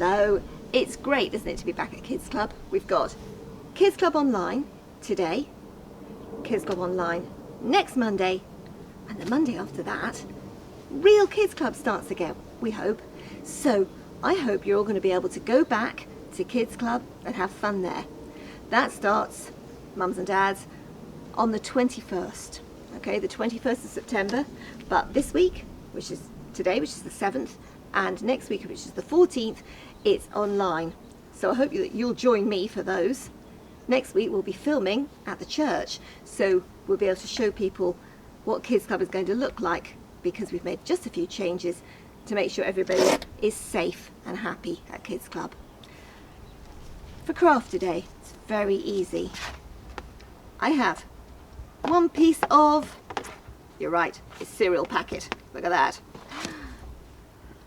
Hello. It's great, isn't it, to be back at Kids Club? We've got Kids Club Online today, Kids Club Online next Monday, and the Monday after that, real Kids Club starts again, we hope. So I hope you're all going to be able to go back to Kids Club and have fun there. That starts, mums and dads, on the 21st, okay, the 21st of September, but this week, which is today, which is the 7th, and next week, which is the 14th, it's online. So I hope that you'll join me for those. Next week we'll be filming at the church, so we'll be able to show people what Kids Club is going to look like, because we've made just a few changes to make sure everybody is safe and happy at Kids Club. For craft today, it's very easy. I have one piece of, you're right, it's cereal packet. Look at that.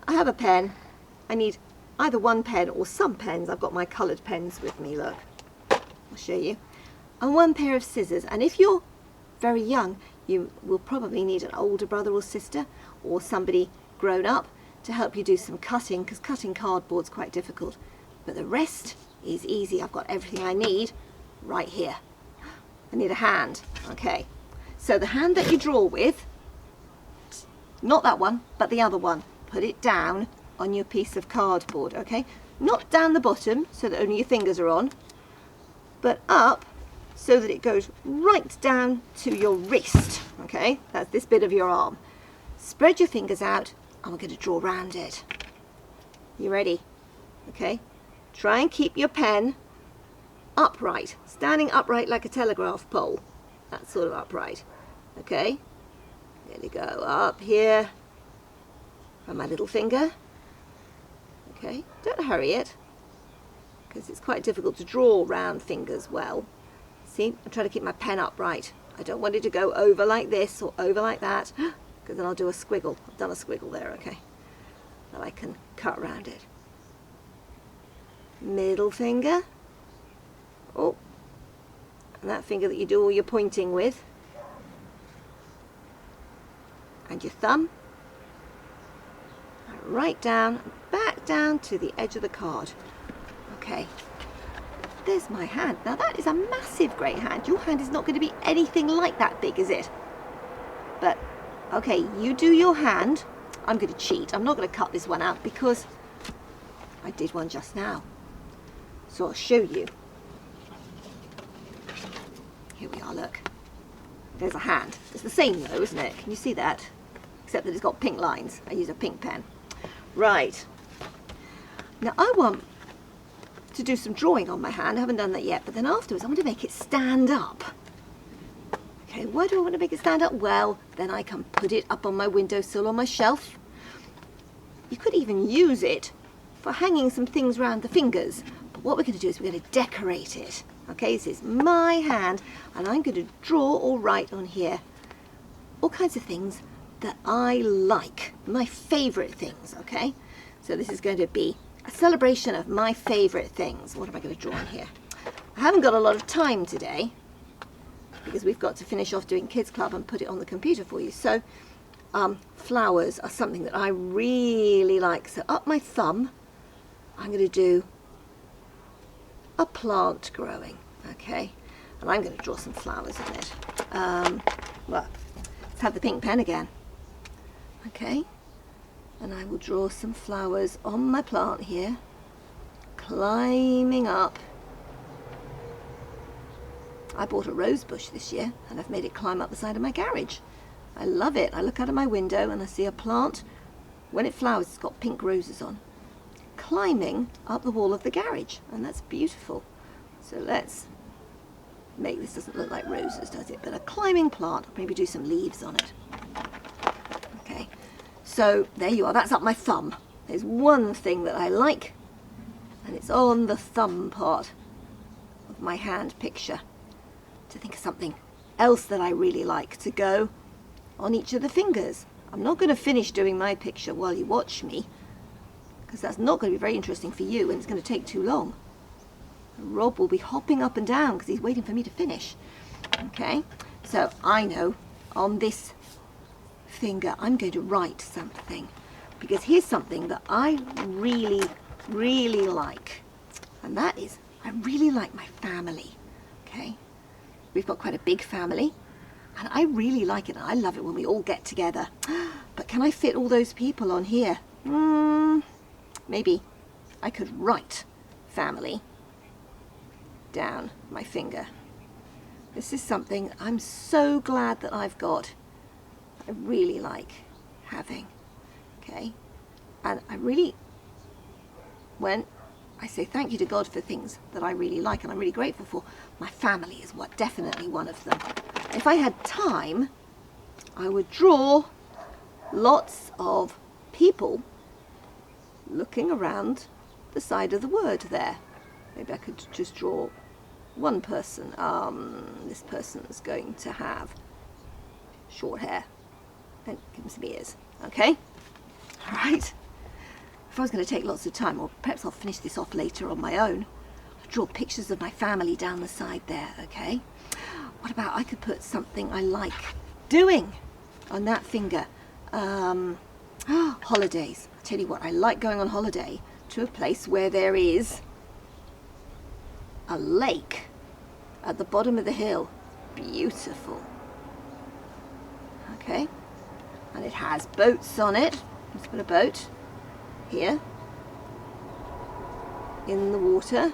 I have a pen. I need either one pen or some pens. I've got my coloured pens with me, look. I'll show you. And one pair of scissors. And if you're very young, you will probably need an older brother or sister or somebody grown up to help you do some cutting, because cutting cardboard's quite difficult. But the rest is easy. I've got everything I need right here. I need a hand. Okay. So the hand that you draw with, not that one, but the other one, put it down on your piece of cardboard, okay? Not down the bottom so that only your fingers are on, but up so that it goes right down to your wrist, okay? That's this bit of your arm. Spread your fingers out and we're going to draw around it. You ready? Okay? Try and keep your pen upright, standing upright like a telegraph pole. That sort of upright, okay? There we go, up here. And my little finger. Okay, don't hurry it, because it's quite difficult to draw round fingers well. See, I'm trying to keep my pen upright. I don't want it to go over like this or over like that, because then I'll do a squiggle. I've done a squiggle there, okay. Now I can cut around it. Middle finger. Oh, and that finger that you do all your pointing with. And your thumb. Right down, back down to the edge of the card. Okay, there's my hand. Now that is a massive great hand. Your hand is not going to be anything like that big, is it? But, okay, you do your hand. I'm going to cheat. I'm not going to cut this one out because I did one just now. So I'll show you. Here we are, look. There's a hand. It's the same though, isn't it? Can you see that? Except that it's got pink lines. I use a pink pen. Right, now I want to do some drawing on my hand. I haven't done that yet, but then afterwards I want to make it stand up. Okay, why do I want to make it stand up? Well, then I can put it up on my windowsill or my shelf. You could even use it for hanging some things around the fingers. But what we're going to do is we're going to decorate it. Okay, this is my hand, and I'm going to draw or write on here all kinds of things that I like, my favourite things, okay? So this is going to be a celebration of my favourite things. What am I going to draw on here? I haven't got a lot of time today because we've got to finish off doing Kids Club and put it on the computer for you. So flowers are something that I really like. So up my thumb, I'm going to do a plant growing, okay? And I'm going to draw some flowers on it. Well, let's have the pink pen again. Okay, and I will draw some flowers on my plant here, climbing up. I bought a rose bush this year and I've made it climb up the side of my garage. I love it. I look out of my window and I see a plant. When it flowers, it's got pink roses on, climbing up the wall of the garage, and that's beautiful. So let's make this, doesn't look like roses, does it? But a climbing plant, maybe do some leaves on it. Okay, so there you are, that's up my thumb. There's one thing that I like, and it's on the thumb part of my hand picture. To think of something else that I really like to go on each of the fingers. I'm not going to finish doing my picture while you watch me, because that's not going to be very interesting for you and it's going to take too long. Rob will be hopping up and down because he's waiting for me to finish. Okay, so I know on this finger I'm going to write something, because here's something that I really really like. And that is, I really like my family, okay? We've got quite a big family, and I really like it, and I love it when we all get together. But can I fit all those people on here? Maybe I could write family down my finger. This is something I'm so glad that I've got. I really like having, okay? And I really, when I say thank you to God for things that I really like and I'm really grateful for, my family is definitely one of them. If I had time, I would draw lots of people looking around the side of the word there. Maybe I could just draw one person. This person's going to have short hair and give him some ears, okay? All right. If I was going to take lots of time, or perhaps I'll finish this off later on my own, I'll draw pictures of my family down the side there, okay? What about I could put something I like doing on that finger? Holidays. I'll tell you what, I like going on holiday to a place where there is a lake at the bottom of the hill. Beautiful. Okay, and it has boats on it. Let's put a boat here in the water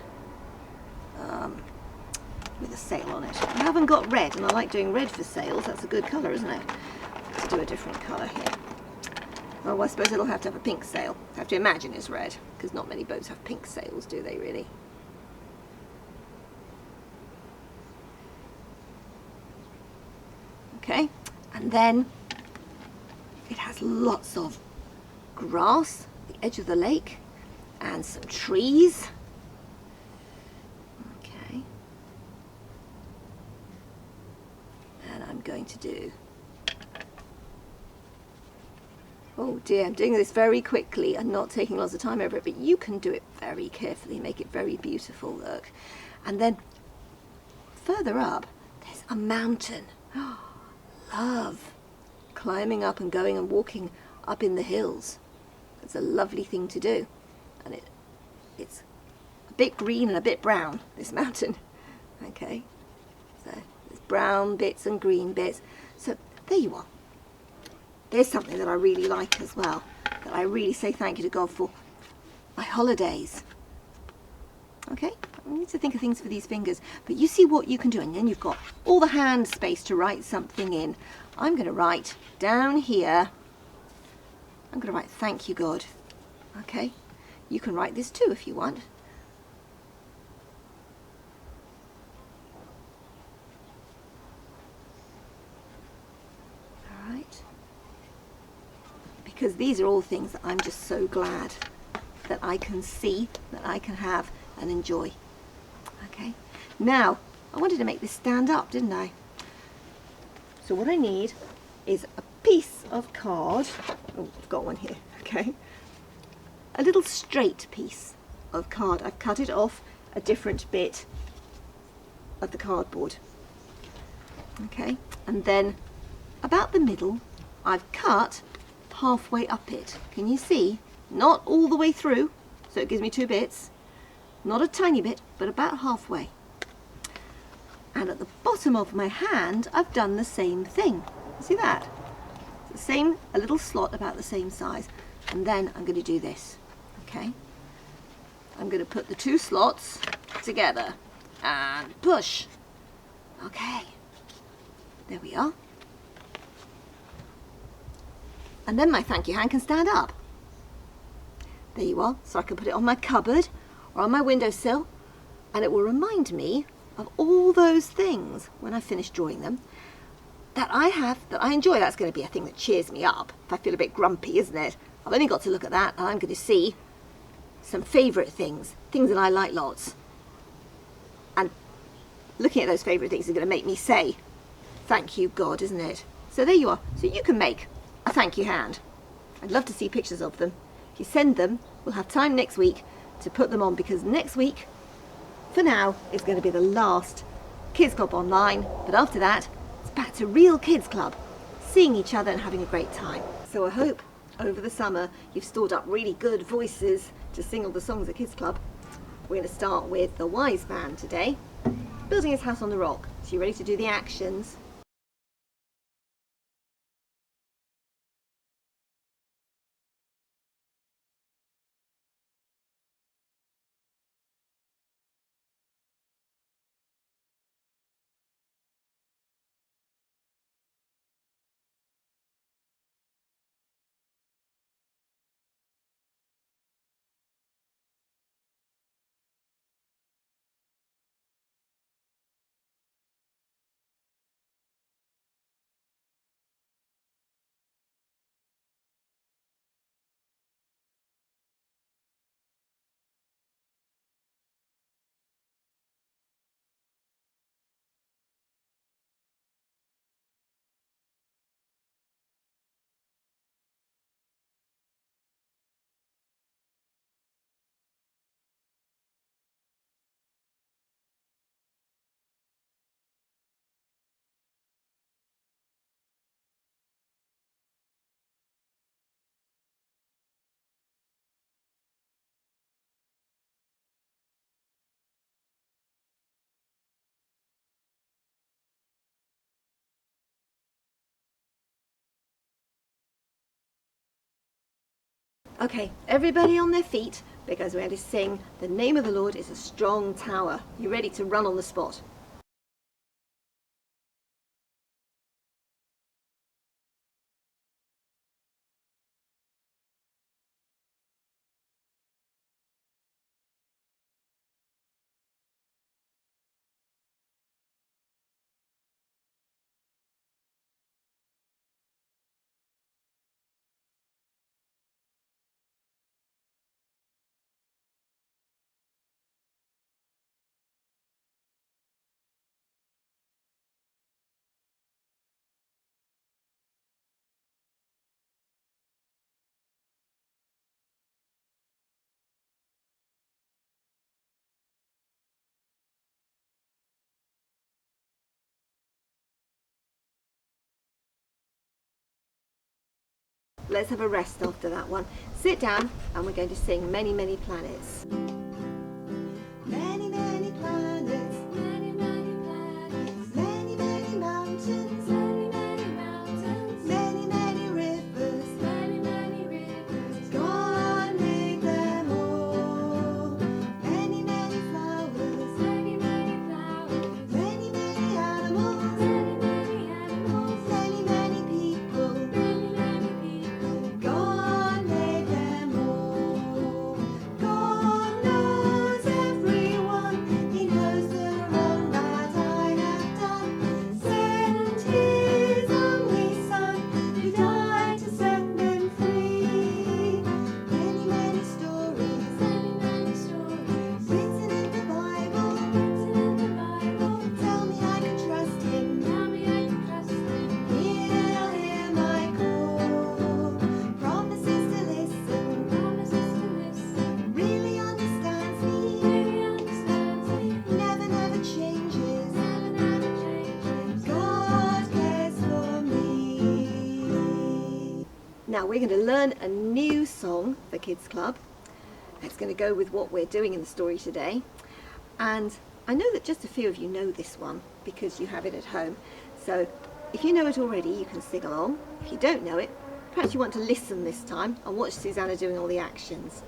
with a sail on it. I haven't got red, and I like doing red for sails. That's a good colour, isn't it? Let's do a different colour here. Oh, I suppose it'll have to have a pink sail. I have to imagine it's red, because not many boats have pink sails, do they really? Okay, and then it has lots of grass, the edge of the lake, and some trees. Okay, and I'm going to do, oh dear, I'm doing this very quickly and not taking lots of time over it, but you can do it very carefully, make it very beautiful, look. And then further up, there's a mountain. Love climbing up and going and walking up in the hills. It's a lovely thing to do, and it's a bit green and a bit brown, this mountain. Okay, so there's brown bits and green bits. So there you are. There's something that I really like as well, that I really say thank you to God for. My holidays. Okay, I need to think of things for these fingers, but you see what you can do, and then you've got all the hand space to write something in. I'm going to write down here, I'm going to write thank you God. Okay, you can write this too if you want. All right, because these are all things that I'm just so glad that I can see, that I can have and enjoy. Okay, now I wanted to make this stand up, didn't I? So what I need is a piece of card. Oh, I've got one here. Okay, a little straight piece of card. I've cut it off a different bit of the cardboard. Okay, and then about the middle I've cut halfway up it. Can you see? Not all the way through, so it gives me two bits. Not a tiny bit, but about halfway. And at the bottom of my hand, I've done the same thing. See that? It's the same, a little slot about the same size. And then I'm going to do this, okay? I'm going to put the two slots together and push. Okay, there we are. And then my thank you hand can stand up. There you are. So I can put it on my cupboard or on my windowsill, and it will remind me of all those things when I finish drawing them that I have, that I enjoy. That's going to be a thing that cheers me up if I feel a bit grumpy, isn't it? I've only got to look at that and I'm going to see some favourite things, things that I like lots. And looking at those favourite things is going to make me say, thank you God, isn't it? So there you are. So you can make a thank you hand. I'd love to see pictures of them. If you send them, we'll have time next week to put them on, because next week, for now, is going to be the last Kids Club online. But after that, it's back to real Kids Club, seeing each other and having a great time. So I hope over the summer you've stored up really good voices to sing all the songs at Kids Club. We're going to start with the wise man today, building his house on the rock. So you ready to do the actions? Okay, everybody on their feet, because we're going to sing "The Name of the Lord is a Strong Tower." You ready to run on the spot? Let's have a rest after that one. Sit down and we're going to sing "Many, Many Planets." Many, many planets, many, many planets, many, many mountains, many, many mountains, many, many rivers, many, many rivers. God made them all. Many, many flowers, many, many flowers, many, many animals, many, many animals, many, many people, many, many people. God made them all. God knows everyone. He knows the wrong that I have done. Sent His only Son, who died to set men free. Many, many stories, written in the Bible, Tell me I can trust Him, He'll hear my call. Promises to listen, really understands me, never, never changes. God cares for me. Now we're going to learn a new song for Kids Club. It's going to go with what we're doing in the story today. And I know that just a few of you know this one because you have it at home. So if you know it already, you can sing along. If you don't know it, perhaps you want to listen this time and watch Susanna doing all the actions.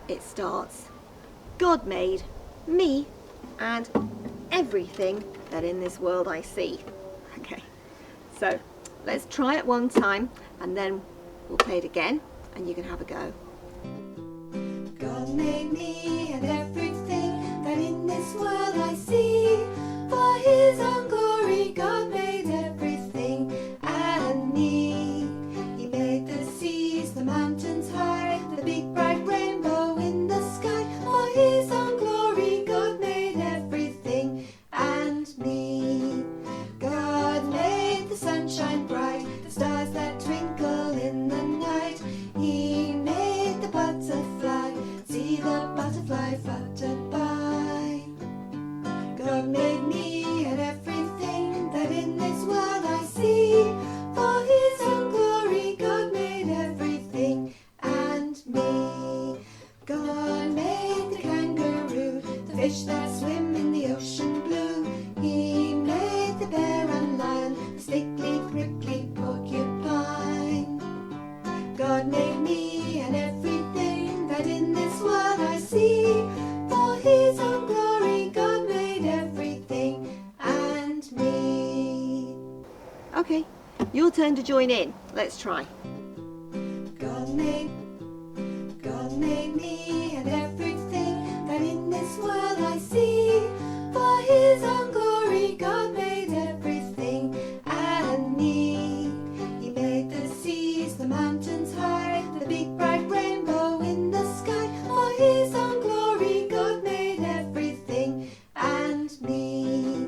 It starts, God made me and everything that in this world I see. Okay, so let's try it one time and then we'll play it again and you can have a go. God made me and everything that in this world I see. For His own glory, God made everything and me. He made the seas, the mountains high, the big bright rainbow in the sky. For His own glory, God made everything and me. God made the sunshine bright, the stars that twinkle in the night. He made the butterfly, see the butterfly flutter by. God made me and everything that in this world I see. For His own glory, God made everything and me. God fish that swim in the ocean blue. He made the bear and lion, the stickly, prickly porcupine. God made me and everything that in this world I see. For his own glory, God made everything and me. Okay, your turn to join in. Let's try. God made me and everything that in this world I see. For his own glory, God made everything and me. He made the seas, the mountains high, the big bright rainbow in the sky. For his own glory, God made everything and me.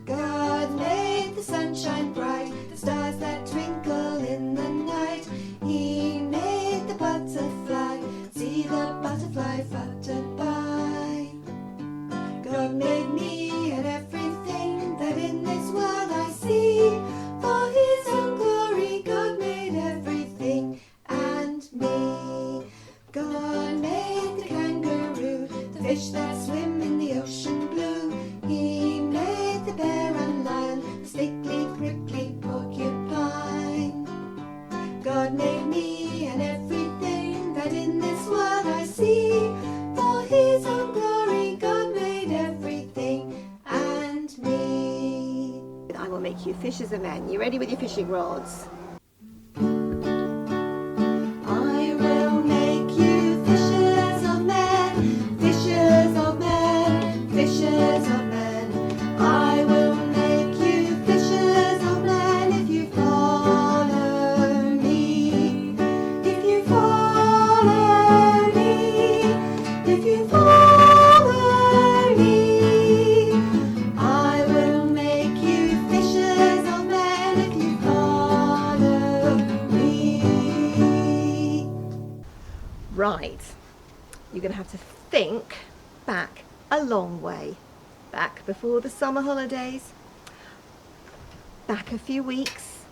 God made the sunshine bright, the stars that twinkle in the night. He made the butterfly, see the butterfly flutter by. God made me and everything that in this world I see. For his own glory, God made everything and me. God made the kangaroo, the fish that swim in the ocean blue. He made the bear and lion, the stickly, prickly porcupine. God made me and everything that in this world I see. For his own glory, God made everything and me. I will make you fishers of men. You ready with your fishing rods? I will make you fishers of men, fishers of men, fishers of men. I will make you fishers of men if you follow me. If you follow me, if you follow me. I will make you fishers of men if you follow me. Right. You're going to have to think back a long way. Back before the summer holidays. Back a few weeks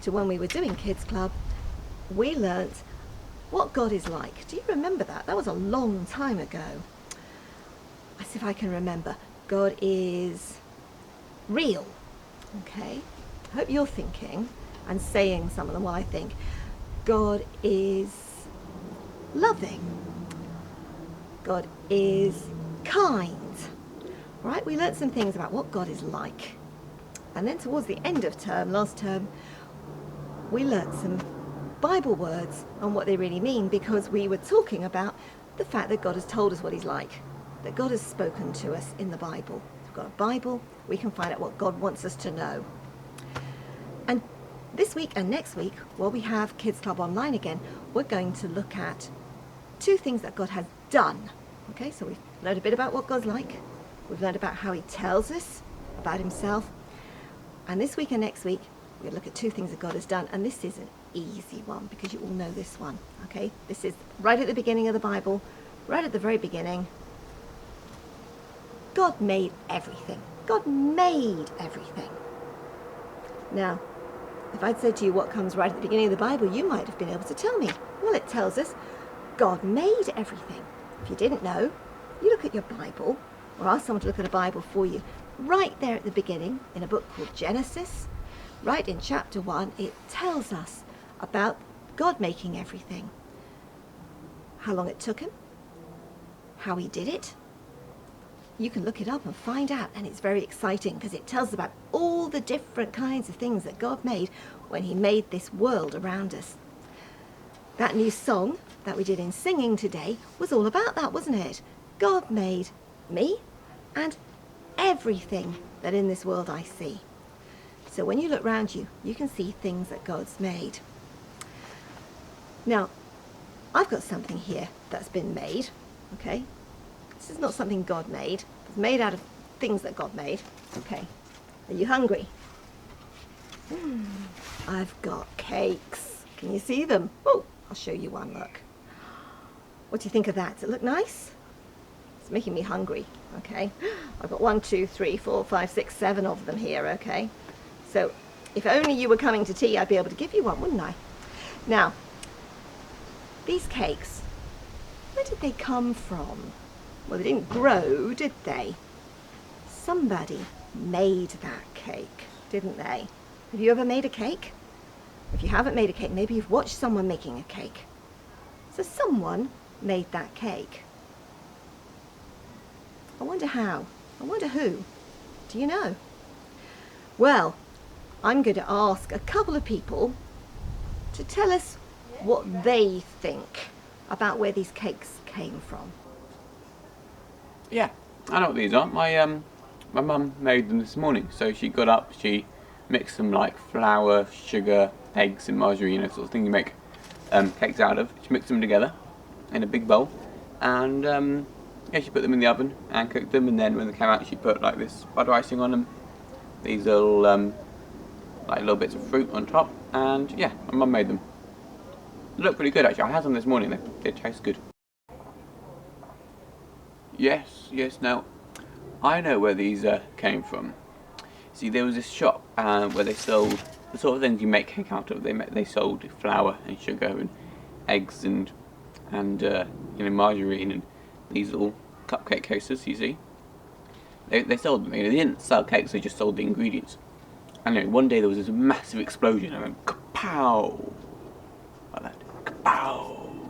to when we were doing Kids Club. We learnt what God is like. Do you remember that? That was a long time ago. As if I can remember. God is real. Okay? I hope you're thinking and saying some of them while I think. God is loving. God is kind. Right? We learnt some things about what God is like. And then towards the end of term, last term, we learnt some Bible words on what they really mean, because we were talking about the fact that God has told us what he's like, that God has spoken to us in the Bible. We've got a Bible, we can find out what God wants us to know. And this week and next week, while we have Kids Club online again, we're going to look at two things that God has done. Okay, so we've learned a bit about what God's like. We've learned about how he tells us about himself. And this week and next week, we're going to look at two things that God has done. And this is an easy one because you all know this one. Okay, this is right at the beginning of the Bible, right at the very beginning. God made everything. God made everything. Now, if I'd said to you what comes right at the beginning of the Bible, you might have been able to tell me. Well, it tells us God made everything. If you didn't know, you look at your Bible, or ask someone to look at a Bible for you. Right there at the beginning, in a book called Genesis, right in chapter 1, it tells us about God making everything. How long it took him, how he did it. You can look it up and find out, and it's very exciting because it tells about all the different kinds of things that God made when he made this world around us. That new song that we did in singing today was all about that, wasn't it? God made me and everything that in this world I see. So when you look around you, you can see things that God's made. Now, I've got something here that's been made, okay? This is not something God made. It's made out of things that God made. Okay, are you hungry? I've got cakes. Can you see them? Oh, I'll show you one, look. What do you think of that? Does it look nice? It's making me hungry, okay? I've got 1, 2, 3, 4, 5, 6, 7 of them here, okay? So if only you were coming to tea, I'd be able to give you one, wouldn't I? Now, these cakes, where did they come from? Well, they didn't grow, did they? Somebody made that cake, didn't they? Have you ever made a cake? If you haven't made a cake, maybe you've watched someone making a cake. So someone made that cake. I wonder how. I wonder who. Do you know? Well, I'm going to ask a couple of people to tell us what they think about where these cakes came from. Yeah, I know what these are. My mum made them this morning. So she got up, she mixed some like flour, sugar, eggs and margarine, that sort of thing you make cakes out of. She mixed them together in a big bowl, and yeah, she put them in the oven and cooked them, and then when they came out she put like this butter icing on them, these little like little bits of fruit on top, and yeah, my mum made them. They look pretty good actually. I had them this morning, they taste good. Yes, now I know where these came from. See, there was this shop where they sold the sort of things you make cake out of. They sold flour and sugar and eggs and you know, margarine and these little cupcake cases. You see, they sold them. They didn't sell cakes; they just sold the ingredients. And then one day there was this massive explosion. I went kapow, like that, kapow,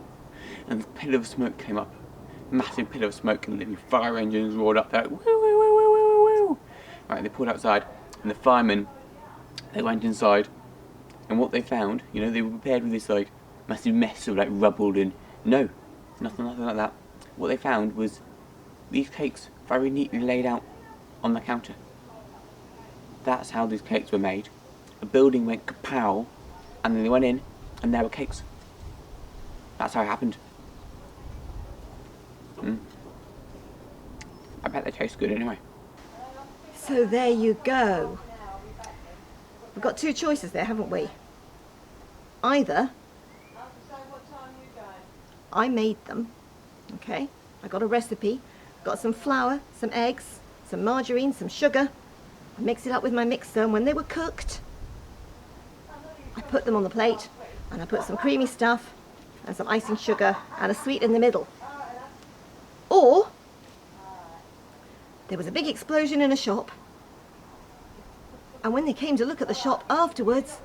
and a pillar of smoke came up. Massive pillar of smoke, and the fire engines roared up. They're like, woo, woo, woo, woo, woo, woo. Right, they pulled outside, and the firemen, they went inside, and what they found, you know, they were prepared with this like massive mess of like rubble and no, nothing like that. What they found was these cakes very neatly laid out on the counter. That's how these cakes were made. A building went kapow, and then they went in, and there were cakes. That's how it happened. I bet they taste good anyway. So there you go. We've got two choices there, haven't we? Either I made them, okay? I got a recipe, got some flour, some eggs, some margarine, some sugar. I mixed it up with my mixer, and when they were cooked, I put them on the plate, and I put some creamy stuff and some icing sugar and a sweet in the middle. Or there was a big explosion in a shop, and when they came to look at the shop afterwards,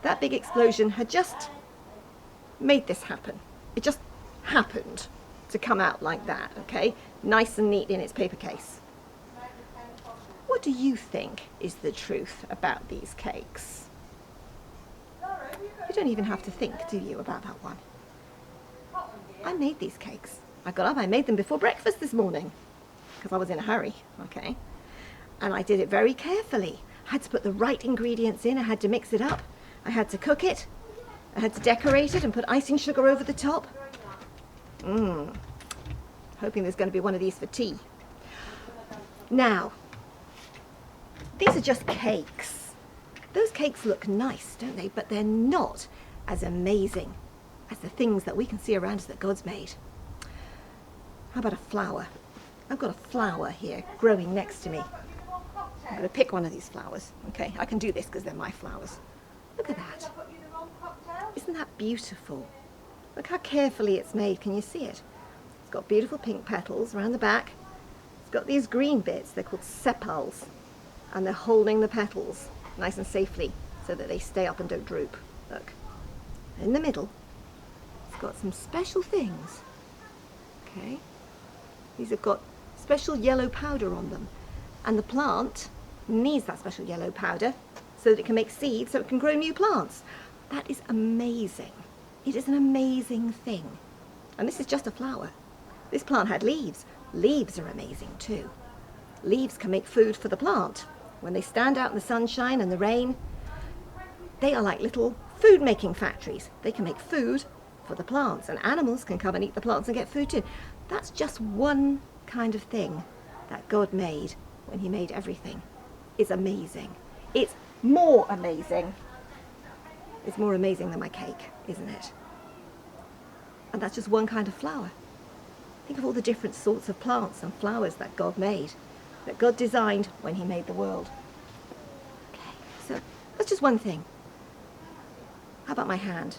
that big explosion had just made this happen. It just happened to come out like that, okay? Nice and neat in its paper case. What do you think is the truth about these cakes? You don't even have to think, do you, about that one? I made these cakes. I got up, I made them before breakfast this morning because I was in a hurry, okay? And I did it very carefully. I had to put the right ingredients in, I had to mix it up, I had to cook it, I had to decorate it and put icing sugar over the top. Hoping there's going to be one of these for tea. Now, these are just cakes. Those cakes look nice, don't they? But they're not as amazing as the things that we can see around us that God's made. How about a flower? I've got a flower here growing next to me. I'm going to pick one of these flowers. Okay, I can do this because they're my flowers. Look at that. Isn't that beautiful? Look how carefully it's made. Can you see it? It's got beautiful pink petals around the back. It's got these green bits. They're called sepals. And they're holding the petals nice and safely so that they stay up and don't droop. Look. In the middle, it's got some special things. Okay. These have got special yellow powder on them. And the plant needs that special yellow powder so that it can make seeds so it can grow new plants. That is amazing. It is an amazing thing. And this is just a flower. This plant had leaves. Leaves are amazing too. Leaves can make food for the plant. When they stand out in the sunshine and the rain, they are like little food making factories. They can make food for the plants, and animals can come and eat the plants and get food too. That's just one kind of thing that God made when he made everything. It's amazing. It's more amazing. It's more amazing than my cake, isn't it? And that's just one kind of flower. Think of all the different sorts of plants and flowers that God made, that God designed when he made the world. Okay, so that's just one thing. How about my hand?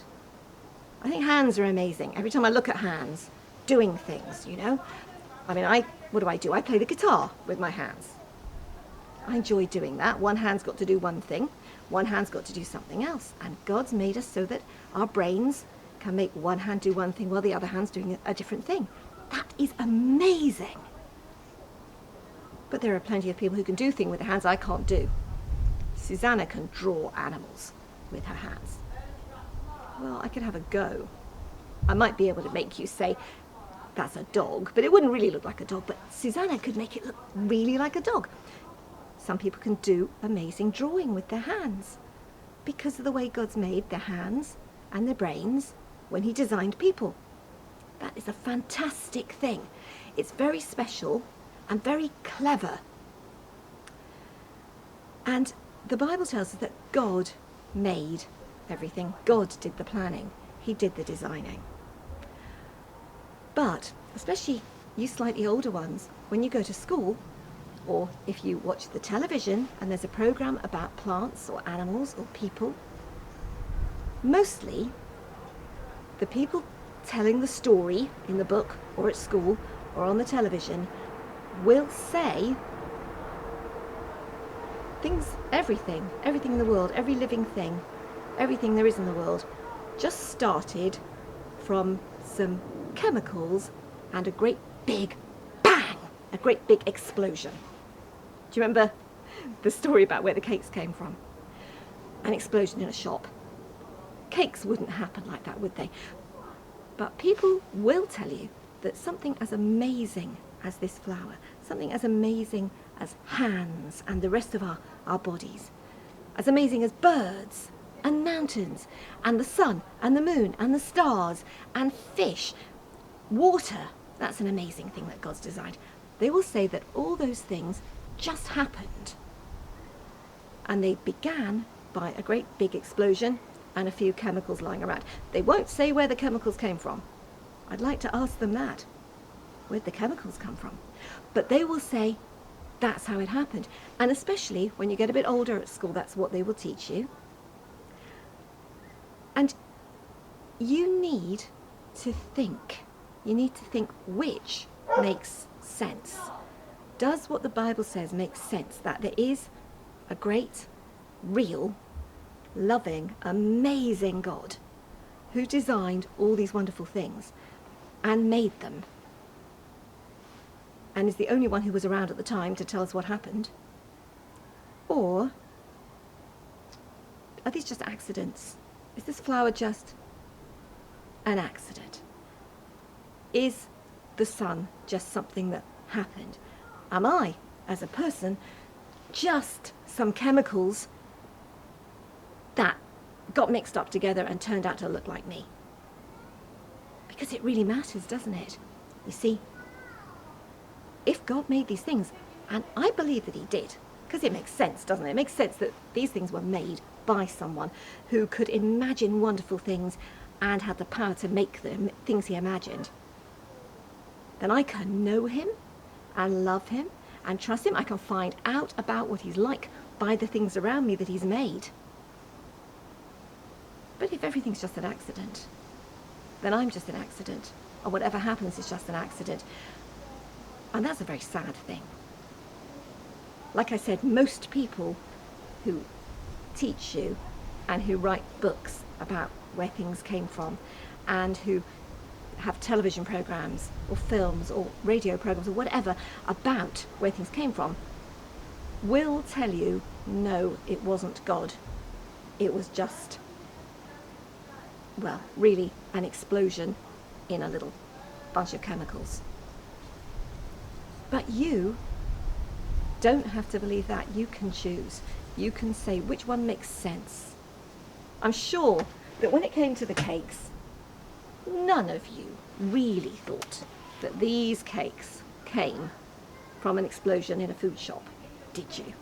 I think hands are amazing. Every time I look at hands, doing things, you know. I mean, what do? I play the guitar with my hands. I enjoy doing that. One hand's got to do one thing, one hand's got to do something else. And God's made us so that our brains can make one hand do one thing while the other hand's doing a different thing. That is amazing. But there are plenty of people who can do things with their hands I can't do. Susanna can draw animals with her hands. Well, I could have a go. I might be able to make you say, that's a dog, but it wouldn't really look like a dog. But Susanna could make it look really like a dog. Some people can do amazing drawing with their hands because of the way God's made their hands and their brains when he designed people. That is a fantastic thing. It's very special and very clever. And the Bible tells us that God made everything. God did the planning. He did the designing. But, especially you slightly older ones, when you go to school, or if you watch the television and there's a program about plants or animals or people, mostly the people telling the story in the book or at school or on the television will say things, everything in the world, every living thing, everything there is in the world just started from some chemicals and a great big bang, a great big explosion. Do you remember the story about where the cakes came from? An explosion in a shop. Cakes wouldn't happen like that, would they? But people will tell you that something as amazing as this flower, something as amazing as hands and the rest of our bodies, as amazing as birds and mountains and the sun and the moon and the stars and fish, water, that's an amazing thing that God's designed. They will say that all those things just happened. And they began by a great big explosion and a few chemicals lying around. They won't say where the chemicals came from. I'd like to ask them that. Where'd the chemicals come from? But they will say that's how it happened. And especially when you get a bit older at school, that's what they will teach you. And you need to think. You need to think which makes sense. Does what the Bible says make sense? That there is a great, real, loving, amazing God who designed all these wonderful things and made them, and is the only one who was around at the time to tell us what happened? Or are these just accidents? Is this flower just an accident? Is the sun just something that happened? Am I, as a person, just some chemicals that got mixed up together and turned out to look like me? Because it really matters, doesn't it? You see, if God made these things, and I believe that he did, because it makes sense, doesn't it? It makes sense that these things were made by someone who could imagine wonderful things and had the power to make them things he imagined. Then I can know him and love him and trust him. I can find out about what he's like by the things around me that he's made. But if everything's just an accident, then I'm just an accident, or whatever happens is just an accident. And that's a very sad thing. Like I said, most people who teach you and who write books about where things came from and who have television programs or films or radio programs or whatever about where things came from will tell you, no, it wasn't God. It was just, well, really an explosion in a little bunch of chemicals. But you don't have to believe that. You can choose. You can say which one makes sense. I'm sure that when it came to the cakes, none of you really thought that these cakes came from an explosion in a food shop, did you?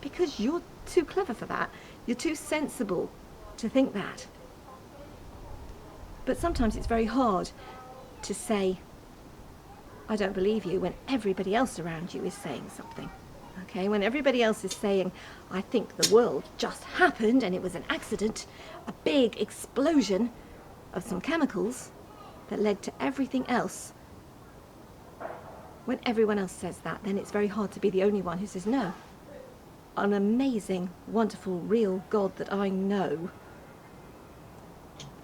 Because you're too clever for that. You're too sensible to think that. But sometimes it's very hard to say, I don't believe you, when everybody else around you is saying something. Okay, when everybody else is saying, I think the world just happened and it was an accident, a big explosion of some chemicals, that led to everything else. When everyone else says that, then it's very hard to be the only one who says no. An amazing, wonderful, real God that I know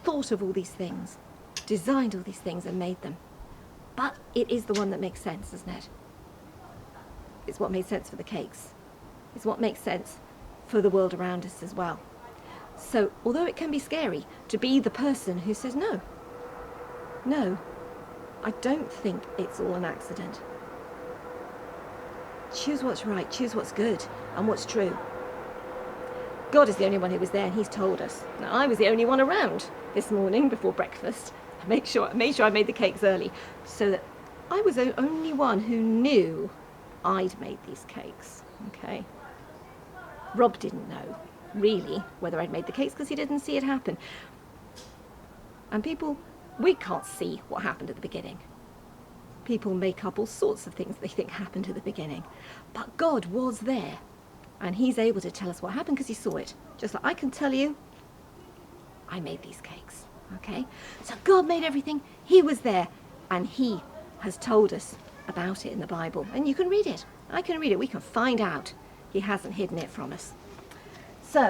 thought of all these things, designed all these things and made them. But it is the one that makes sense, isn't it? It's what made sense for the cakes. It's what makes sense for the world around us as well. So, although it can be scary to be the person who says no, I don't think it's all an accident. Choose what's right, choose what's good and what's true. God is the only one who was there, and he's told us. Now, I was the only one around this morning before breakfast. I made sure I made the cakes early, so that I was the only one who knew I'd made these cakes, okay? Rob didn't know, really, whether I'd made the cakes because he didn't see it happen. And people, we can't see what happened at the beginning. People make up all sorts of things they think happened at the beginning. But God was there, and he's able to tell us what happened because he saw it. Just like I can tell you, I made these cakes, okay? So God made everything, he was there, and he has told us about it in the Bible. And you can read it. I can read it. We can find out. He hasn't hidden it from us. So,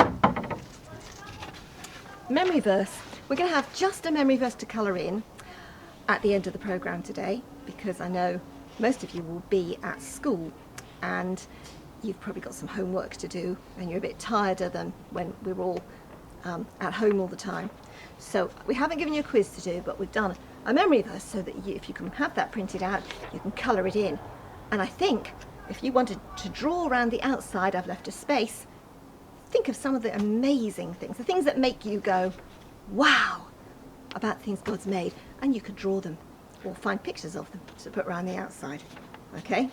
memory verse. We're going to have just a memory verse to colour in at the end of the programme today, because I know most of you will be at school and you've probably got some homework to do and you're a bit tireder than when we were all at home all the time. So we haven't given you a quiz to do, but we've done a memory verse so that if you can have that printed out, you can colour it in. And I think if you wanted to draw around the outside, I've left a space. Think of some of the amazing things, the things that make you go, wow, about things God's made, and you could draw them or find pictures of them to put around the outside. Okay?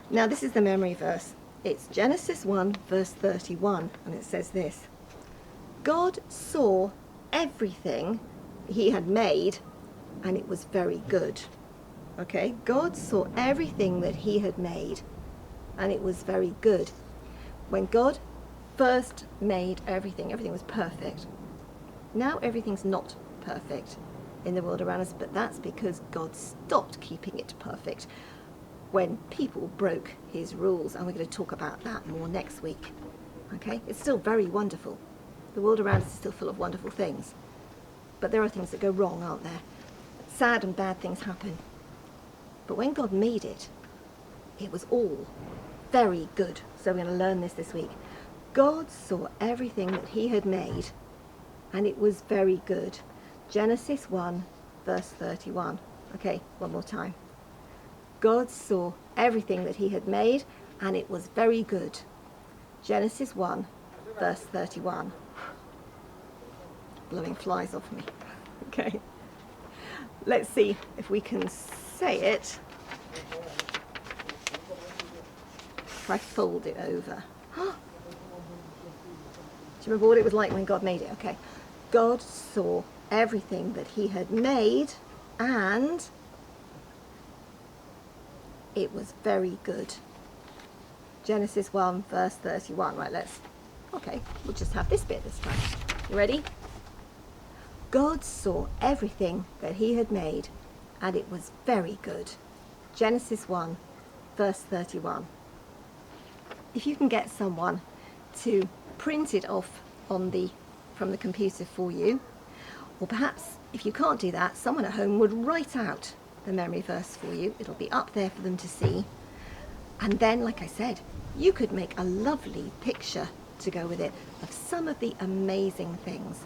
Now this is the memory verse. It's Genesis 1 verse 31, and it says this: God saw everything he had made, and it was very good. Okay? God saw everything that he had made, and it was very good. When God first made everything, everything was perfect. Now everything's not perfect in the world around us, but that's because God stopped keeping it perfect when people broke his rules, and we're going to talk about that more next week. Okay? It's still very wonderful. The world around us is still full of wonderful things, but there are things that go wrong, aren't there? Sad and bad things happen. But when God made it, it was all very good. So we're going to learn this week. God saw everything that he had made, and it was very good. Genesis 1 verse 31. Okay, one more time. God saw everything that he had made, and it was very good. Genesis 1 verse 31. Blowing flies off me. Okay. Let's see if we can say it. If I fold it over. Do you remember what it was like when God made it? Okay. God saw everything that he had made, and it was very good. Genesis 1 verse 31. Right, we'll just have this bit this time. You ready? God saw everything that he had made, and it was very good. Genesis 1 verse 31. If you can get someone to print it off from the computer for you, or perhaps if you can't do that, someone at home would write out the memory verse for you. It'll be up there for them to see. And then, like I said, you could make a lovely picture to go with it of some of the amazing things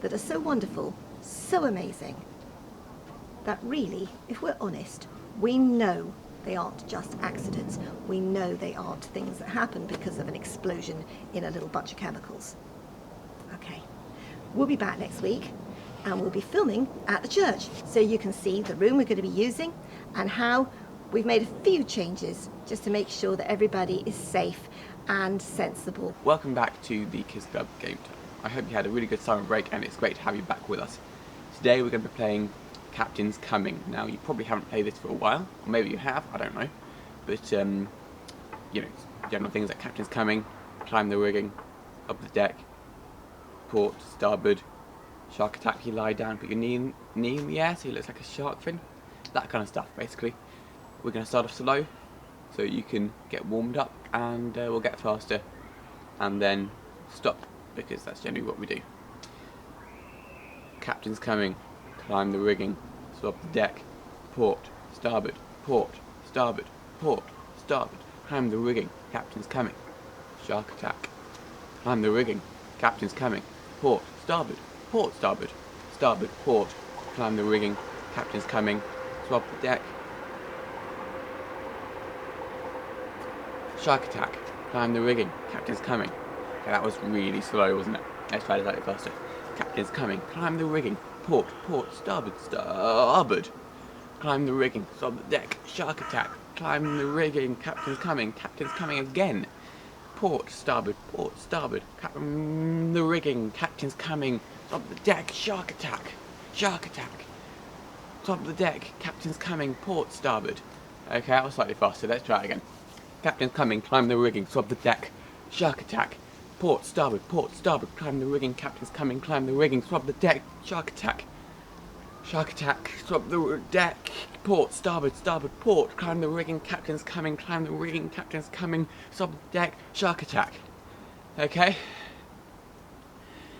that are so wonderful, so amazing, that really, if we're honest, we know they aren't just accidents. We know they aren't things that happen because of an explosion in a little bunch of chemicals. Okay, we'll be back next week, and we'll be filming at the church, so you can see the room we're going to be using and how we've made a few changes just to make sure that everybody is safe and sensible. Welcome back to the Kids Club Game Time. I hope you had a really good summer break, and it's great to have you back with us. Today we're going to be playing Captain's Coming. Now, you probably haven't played this for a while, or maybe you have, I don't know. But, you know, general things like Captain's Coming, climb the rigging, up the deck, port, starboard, Shark attack, you lie down, put your knee in the air so it looks like a shark fin. That kind of stuff, basically. We're going to start off slow so you can get warmed up, and we'll get faster and then stop, because that's generally what we do. Captain's coming, climb the rigging, swab the deck, port, starboard, port, starboard, port, starboard, climb the rigging, captain's coming. Shark attack, climb the rigging, captain's coming, port, starboard, starboard, port, climb the rigging, captain's coming, swab the deck. Shark attack, climb the rigging, captain's coming. Okay, that was really slow, wasn't it? Let's try it slightly faster. Captain's coming, climb the rigging, port, starboard, climb the rigging, swab the deck. Shark attack, climb the rigging, captain's coming again. Port, starboard, climb the rigging, captain's coming, swab the deck. Shark attack, swab the deck, captain's coming, port, starboard. Okay, that was slightly faster, let's try it again. Captain's coming, climb the rigging, swab the deck. Shark attack, port, starboard, climb the rigging, captain's coming, climb the rigging, swab the deck. Shark attack, swab the deck. Port, starboard, port, climb the rigging, captain's coming, climb the rigging, captain's coming, swab the deck. Shark attack. Okay?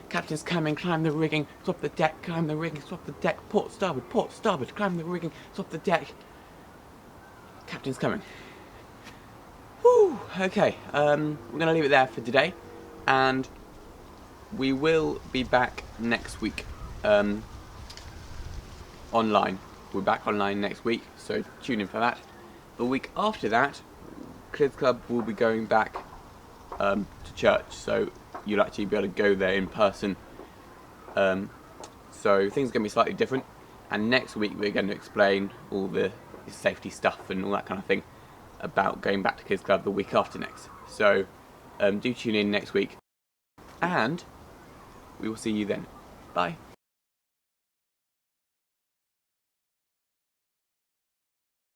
Captain's coming, climb the rigging, swab the deck, climb the rigging, swab the deck. Port, starboard, climb the rigging, swab the deck. Captain's coming. Whew, okay, we're going to leave it there for today, and we will be back next week online. We're back online next week, so tune in for that. The week after that, Kids Club will be going back to church, so you'll actually be able to go there in person. So things are going to be slightly different, and next week we're going to explain all the safety stuff and all that kind of thing about going back to Kids Club the week after next. So do tune in next week, and we will see you then. Bye.